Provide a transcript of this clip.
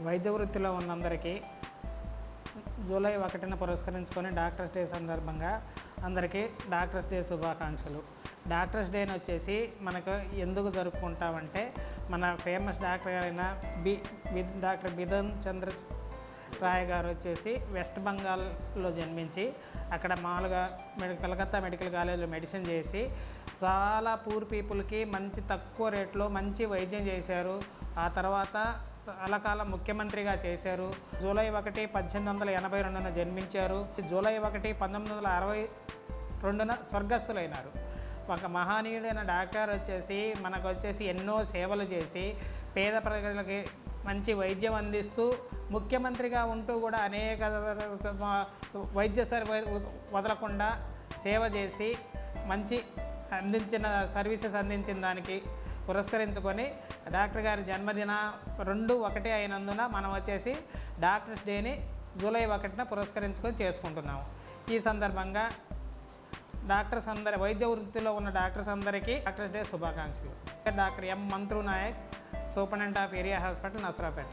వైద్య వృత్తిలో ఉన్నందరికీ జూలై 1న పురస్కరించుకొని డాక్టర్స్ డే సందర్భంగా అందరికీ డాక్టర్స్ డే శుభాకాంక్షలు. డాక్టర్స్ డేని వచ్చేసి మనకు ఎందుకు జరుపుకుంటామంటే, మన ఫేమస్ డాక్టర్ అయిన డాక్టర్ బిధన్ చంద్ర రాయ్ గారు వచ్చేసి వెస్ట్ బెంగాల్లో జన్మించి అక్కడ మామూలుగా కలకత్తా మెడికల్ కాలేజీలో మెడిసిన్ చేసి చాలా పూర్ పీపుల్కి మంచి తక్కువ రేట్లో మంచి వైద్యం చేశారు. ఆ తర్వాత చాలా కాలం ముఖ్యమంత్రిగా చేశారు. జూలై 1, 1882న జన్మించారు. జూలై 1, 1962న స్వర్గస్థులైనారు. ఒక మహనీయుడైన డాక్టర్ వచ్చేసి మనకు వచ్చేసి ఎన్నో సేవలు చేసి పేద ప్రజలకి మంచి వైద్యం అందిస్తూ ముఖ్యమంత్రిగా ఉంటూ కూడా అనేక వైద్య వదలకుండా సేవ చేసి మంచి సర్వీసెస్ అందించిన దానికి పురస్కరించుకొని డాక్టర్ గారి జన్మదిన 2/1 అయినందున మనం వచ్చేసి డాక్టర్స్ డేని జూలై 1న పురస్కరించుకొని చేసుకుంటున్నాము. ఈ సందర్భంగా డాక్టర్స్ వైద్య వృత్తిలో ఉన్న డాక్టర్స్ అందరికీ డాక్టర్స్ డే శుభాకాంక్షలు. Doctor M Mantru Nayak, superintendent of area hospital, Narasaraopet.